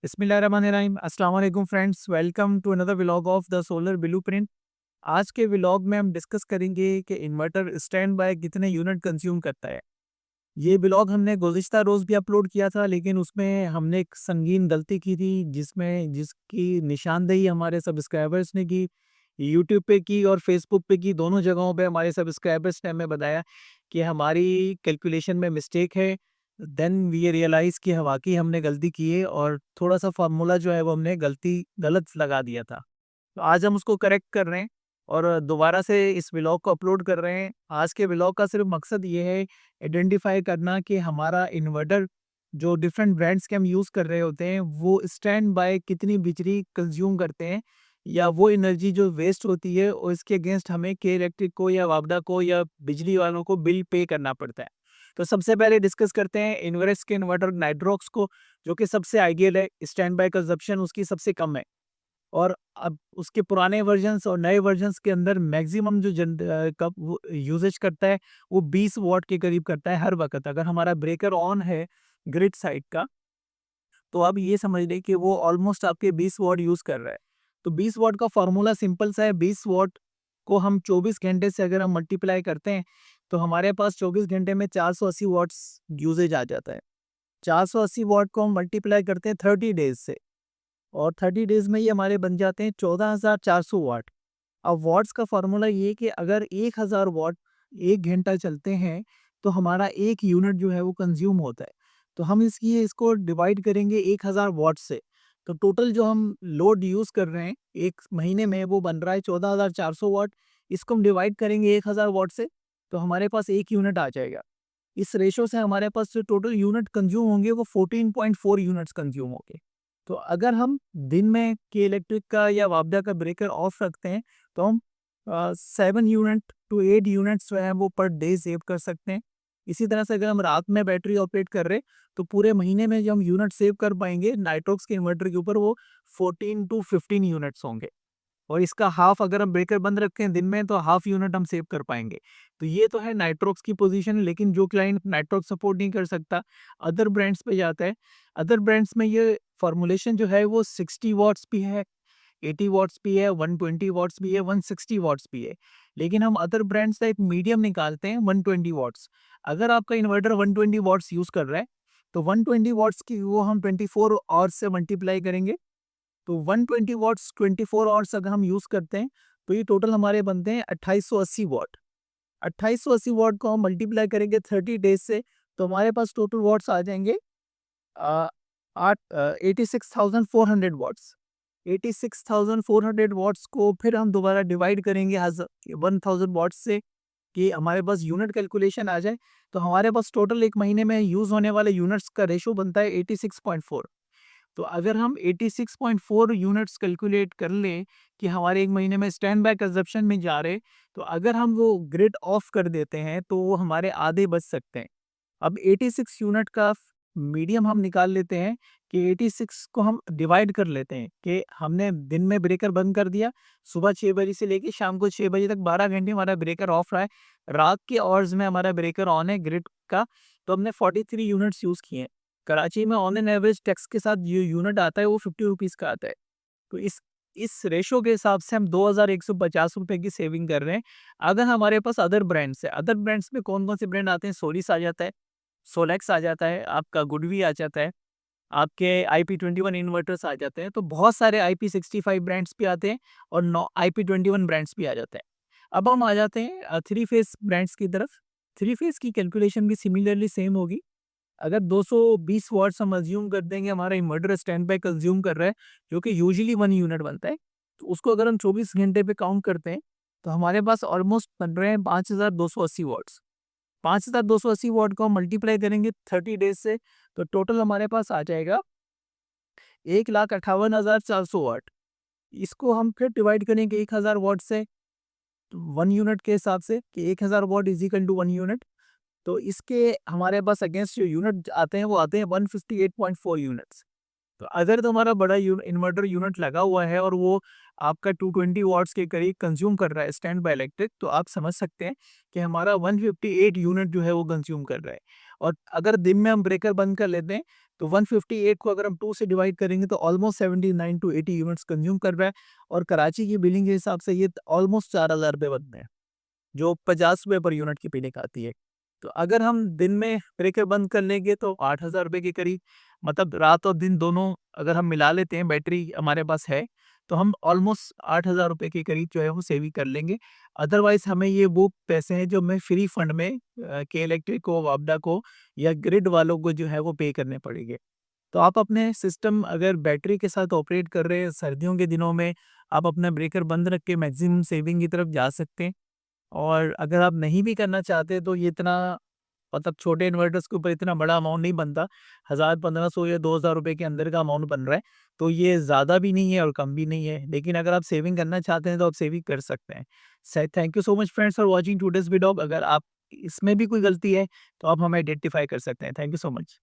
बिस्मिल्लाहिर्रहमानिर्रहीम। अस्सलाम वालेकुम friends, welcome to another vlog of the solar blueprint. आज के व्लॉग में हम डिस्कस करेंगे कि इन्वर्टर स्टैंड बाय कितने यूनिट कंज्यूम करता है। ये व्लॉग हमने गुज़िश्ता रोज़ भी अपलोड किया था, लेकिन उसमें हमने एक संगीन गलती की थी जिसकी निशानदेही हमारे सब्सक्राइबर्स ने की, यूट्यूब पे की और फेसबुक पे की। दोनों जगहों पे हमारे सब्सक्राइबर्स ने हमें बताया कि हमारी कैलकुलेशन में मिस्टेक है। देन वी रियलाइज़ कि वाक़ई हमने गलती की है और थोड़ा-सा फ़ॉर्मूला जो है वो हमने गलत लगा दिया था। तो आज हम उसको करेक्ट कर रहे हैं और दोबारा से इस व्लॉग को अपलोड कर रहे हैं। आज के व्लॉग का सिर्फ़ मकसद ये है आइडेंटिफ़ाई करना कि हमारा इन्वर्टर जो डिफरेंट ब्रांड्स के हम यूज़ कर रहे होते हैं, वो स्टैंड बाय कितनी बिजली कंज़्यूम करते हैं, या वो एनर्जी जो वेस्ट होती है और इसके अगेंस्ट हमें के इलेक्ट्रिक को या वापडा को या बिजली वालों को बिल पे करना पड़ता है। तो सबसे पहले डिस्कस करते हैं इन्वेरेक्स के इन्वर्टर नाइट्रॉक्स को, जो कि सबसे आइडियल है, स्टैंड बाय कंज़प्शन उसकी सबसे कम है। और अब उसके पुराने वर्जन्स और नए वर्जन्स के अंदर मैक्सिमम जो कब वो यूसेज करता है, वो 20 वॉट के करीब करता है हर वक़्त। अगर हमारा ब्रेकर ऑन है ग्रिड साइड का, तो आप ये समझ लें कि वो ऑलमोस्ट आपके 20 वॉट यूज़ कर रहा है। तो 20 वॉट का फ़ॉर्मूला सिंपल सा है, 20 वॉट को हम 24 घंटे से अगर हम मल्टीप्लाई करते हैं, तो हमारे पास 24 घंटे में 480 वॉट्स यूसेज आ जाता है। 480 वॉट को हम मल्टीप्लाई करते हैं 30 डेज़ से, और 30 डेज़ में ये हमारे बन जाते हैं 14,400 वाट। अब वॉट्स का फ़ॉर्मूला ये है कि अगर 1000 वॉट 1 घंटा चलते हैं, तो हमारा 1 यूनिट जो है वो कंज़्यूम होता है। तो हम इसको डिवाइड करेंगे 1000 वॉट से, तो टोटल जो हम लोड यूज़ कर रहे हैं 1 महीने में, वो बन रहा है 14,400 वॉट। इसको हम डिवाइड करेंगे 1000 वॉट से, तो हमारे पास 1 यूनिट आ जाएगा। इस रेशो से हमारे पास जो टोटल यूनिट कंज़्यूम होंगे वो 14.4 यूनिट्स कंज़्यूम होंगे। तो अगर हम दिन में के इलेक्ट्रिक का या वापडा का ब्रेकर ऑफ रखते हैं, तो हम 7 यूनिट टू 8 यूनिट्स जो है वो पर डे सेव कर सकते हैं। इसी तरह से अगर हम रात में बैटरी ऑपरेट कर रहे हैं, तो पूरे महीने में जो हम यूनिट सेव कर पाएंगे नाइट्रॉक्स के इन्वर्टर के ऊपर, वो 14 टू 15 यूनिट्स होंगे। और इसका हाफ अगर हम ब्रेकर बंद रखें दिन में, तो हाफ यूनिट हम सेव कर पाएंगे। तो ये तो है नाइट्रॉक्स की पोजीशन, लेकिन जो क्लाइंट नाइट्रॉक्स सपोर्ट नहीं कर सकता, अदर ब्रांड्स पे जाता है। अदर ब्रांड्स में ये फॉर्मुलेशन जो है वो 60 वॉट्स भी है, 80 वॉट्स भी है, 120 वॉट्स भी है, 160 वॉट्स भी है। लेकिन हम अदर ब्रांड्स का एक मीडियम निकालते हैं 120 वॉट्स। अगर आपका इन्वर्टर 120 वॉट्स यूज़ कर रहा है, तो 120 वॉट्स की वो हम 24 आवर्स से मल्टीप्लाई करेंगे। तो 120 वॉट्स 24 आवर्स अगर हम यूज़ करते हैं, तो ये टोटल हमारे बनते हैं 2880 वॉट। 2880 वॉट को हम मल्टीप्लाई करेंगे 30 डेज़ से, तो हमारे पास टोटल वॉट्स आ जाएँगे अ, 86,400 वॉट्स। 86,400 वॉट्स को फिर हम दोबारा डिवाइड करेंगे 1000 वॉट्स से, कि हमारे पास यूनिट कैलकुलेशन आ जाए। तो हमारे पास टोटल 1 महीने में यूज़ होने वाले यूनिट्स का रेशो बनता है 86.4। तो अगर हम 86.4 यूनिट्स कैलकुलेट कर लें कि हमारे 1 महीने में स्टैंड बाय कंज़प्शन में जा रहे, तो अगर हम वो ग्रिड ऑफ कर देते हैं, तो वो हमारे आधे बच सकते हैं। अब 86 यूनिट का मीडियम हम निकाल लेते हैं, कि 86 को हम डिवाइड कर लेते हैं कि हमने दिन में ब्रेकर बंद कर दिया, सुबह 6 बजे से लेके शाम को 6 बजे तक 12 घंटे हमारा ब्रेकर ऑफ रहा है। रात के आवर्स में हमारा ब्रेकर ऑन है ग्रिड का, तो हमने 43 यूनिट्स यूज़ किए हैं। कराची में ऑन एन एवरेज टैक्स के साथ जो यूनिट आता है वो 50 रुपीज़ का आता है। तो इस रेशो के हिसाब से हम 2150 रुपए की सेविंग कर रहे हैं। अगर हमारे पास अदर ब्रांड्स है, अदर ब्रांड्स में कौन-कौन से ब्रांड आते हैं, सोलिस आ जाता है, सोलेक्स आ जाता है, आपका गुडवी आ जाता है, आपके IP21 इन्वर्टर्स आ जाते हैं, तो बहुत सारे IP65 ब्रांड्स भी आते हैं और नौ IP21 ब्रांड्स भी आ जाते हैं। अब हम आ जाते हैं 3 फेज़ ब्रांड्स की तरफ। 3 फेज़ की कैलकुलेशन भी सिमिलरली सेम होगी। अगर 220 वॉट्स हम अज़्यूम कर देंगे, हमारा इन्वर्टर स्टैंड बाय कंज़्यूम कर रहा है, जो कि यूजुअली 1 यूनिट बनता है, तो उसको अगर हम 24 घंटे पे काउंट करते हैं, तो हमारे पास ऑलमोस्ट बन रहे हैं 5280 वॉट्स। 5280 वॉट को हम मल्टीप्लाई करेंगे 30 डेज़ से, तो टोटल हमारे पास आ जाएगा 1,58,400 वाट। इसको हम फिर डिवाइड करेंगे 1000 वॉट से, 1 यूनिट के हिसाब से, कि 1000 watt is equal to 1 unit. तो इसके हमारे पास अगेंस्ट जो यूनिट आते हैं, वो आते हैं 158.4 यूनिट्स। तो अगर तुम्हारा बड़ा इन्वर्टर यूनिट लगा हुआ है और वो आपका 220 वॉट्स के करीब कंज्यूम कर रहा है स्टैंड बाय इलेक्ट्रिक, तो आप समझ सकते हैं कि हमारा 158 यूनिट जो है वो कंज्यूम कर रहा है। और अगर दिन में हम ब्रेकर बंद कर लेते हैं, तो 158 को अगर हम 2 से डिवाइड करेंगे तो ऑलमोस्ट 79 टू 80 यूनिट्स कंज्यूम कर रहा है, और कराची की बिलिंग के हिसाब से ये ऑलमोस्ट 4000 रुपये बनते हैं, जो 50 रुपये पर यूनिट की बिलिंग आती है। तो अगर हम दिन में ब्रेकर बंद कर लेंगे तो 8000 रुपये के करीब, मतलब रात और दिन दोनों अगर हम मिला लेते हैं, बैटरी हमारे पास है, तो हम ऑलमोस्ट 8000 रुपये के करीब जो है वो सेविंग कर लेंगे। अदरवाइज़ हमें ये वो पैसे हैं जो हमें फ्री फंड में के इलेक्ट्रिक को, वापडा को या ग्रिड वालों को जो है वो पे करने पड़ेंगे। तो आप अपने सिस्टम अगर बैटरी के साथ ऑपरेट कर रहे हैं, सर्दियों के दिनों में आप अपना ब्रेकर बंद रख के मैक्सिमम सेविंग की तरफ जा सकते हैं। और अगर आप नहीं भी करना चाहते तो ये इतना, मतलब छोटे इन्वर्टर्स के ऊपर इतना बड़ा अमाउंट नहीं बनता। 1000, 1500 या 2000 रुपए के अंदर का अमाउंट बन रहा है। तो ये ज़्यादा भी नहीं है और कम भी नहीं है। लेकिन अगर आप सेविंग करना चाहते हैं तो आप सेविंग कर सकते हैं। Thank you so much friends for watching today's video. अगर आप इसमें भी कोई गलती है तो आप हमें आइडेंटिफाई कर सकते हैं। Thank you so much.